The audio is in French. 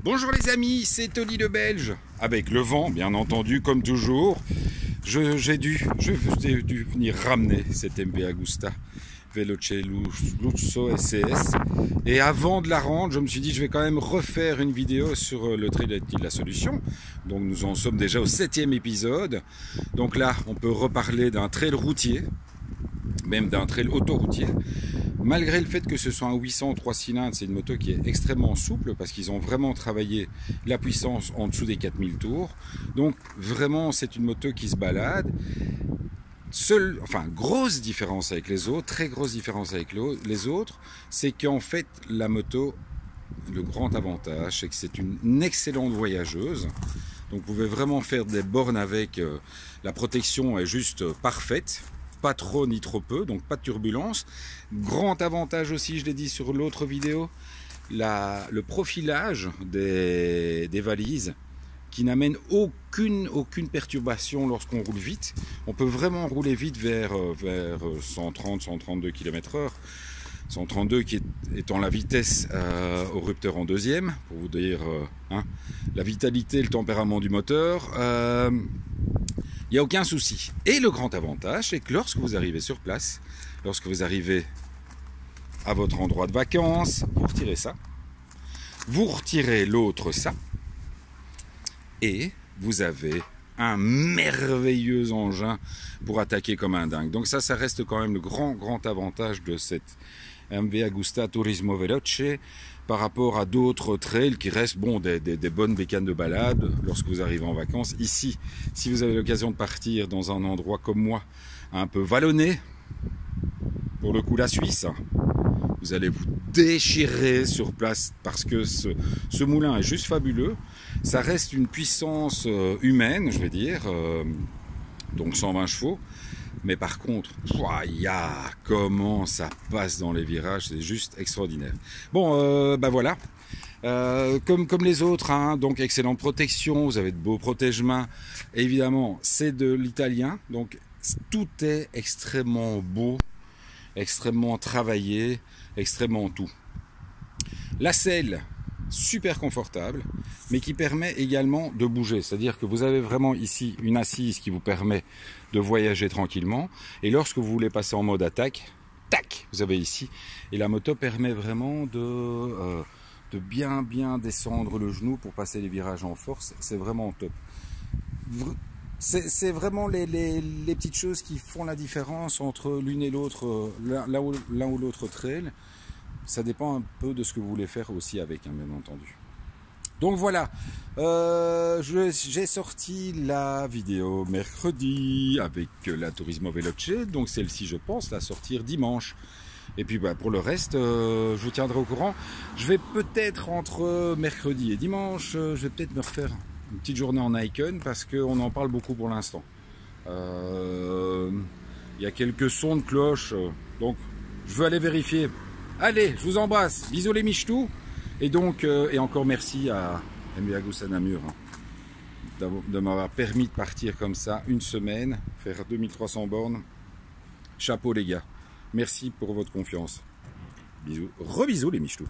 Bonjour les amis, c'est Oli le Belge, avec le vent bien entendu comme toujours. J'ai dû venir ramener cette MV Agusta Veloce Lusso SCS. Et avant de la rendre, je me suis dit je vais quand même refaire une vidéo sur le trail de la solution. Donc nous en sommes déjà au 7e épisode. Donc là on peut reparler d'un trail routier, même d'un trail autoroutier. Malgré le fait que ce soit un 800 3 cylindres, c'est une moto qui est extrêmement souple parce qu'ils ont vraiment travaillé la puissance en dessous des 4000 tours. Donc vraiment c'est une moto qui se balade. Grosse différence avec les autres, très grosse différence avec les autres, c'est qu'en fait la moto, le grand avantage, c'est que c'est une excellente voyageuse. Donc vous pouvez vraiment faire des bornes avec, la protection est juste parfaite. Pas trop ni trop peu, donc pas de turbulence. Grand avantage aussi, je l'ai dit sur l'autre vidéo, le profilage des valises qui n'amène aucune perturbation lorsqu'on roule vite. On peut vraiment rouler vite vers 130-132 km/h. 132 qui étant la vitesse au rupteur en deuxième, pour vous dire la vitalité, le tempérament du moteur. Il n'y a aucun souci. Et le grand avantage, c'est que lorsque vous arrivez sur place, lorsque vous arrivez à votre endroit de vacances, vous retirez ça, vous retirez l'autre ça, et vous avez un merveilleux engin pour attaquer comme un dingue. Donc ça reste quand même le grand avantage de cette MV Agusta Turismo Veloce par rapport à d'autres trails qui restent des bonnes bécanes de balade lorsque vous arrivez en vacances. Ici, si vous avez l'occasion de partir dans un endroit comme moi, un peu vallonné, pour le coup la Suisse, vous allez vous déchirer sur place parce que ce moulin est juste fabuleux. Ça reste une puissance humaine, je vais dire, donc 120 chevaux. Mais par contre, comment ça passe dans les virages, c'est juste extraordinaire. Bon, voilà, comme les autres, donc excellente protection, vous avez de beaux protège-mains. Évidemment, c'est de l'italien, donc tout est extrêmement beau, extrêmement travaillé, extrêmement tout. La selle, super confortable, mais qui permet également de bouger. C'est-à-dire que vous avez vraiment ici une assise qui vous permet de voyager tranquillement. Et lorsque vous voulez passer en mode attaque, tac, vous avez ici. Et la moto permet vraiment de bien descendre le genou pour passer les virages en force. C'est vraiment top. C'est vraiment les petites choses qui font la différence entre l'une et l'autre, l'un ou l'autre trail. Ça dépend un peu de ce que vous voulez faire aussi avec, bien entendu. Donc voilà, j'ai sorti la vidéo mercredi avec la Turismo Veloce. Donc celle-ci, je pense, la sortir dimanche. Et puis pour le reste, je vous tiendrai au courant. Je vais peut-être entre mercredi et dimanche, je vais peut-être me refaire une petite journée en Icon parce qu'on en parle beaucoup pour l'instant. Il y a quelques sons de cloche, donc je veux aller vérifier. Allez, je vous embrasse, bisous les michetous, et donc, et encore merci à MV Agusta Namur de m'avoir permis de partir comme ça une semaine, faire 2300 bornes. Chapeau les gars, merci pour votre confiance. Bisous, rebisous les michetous.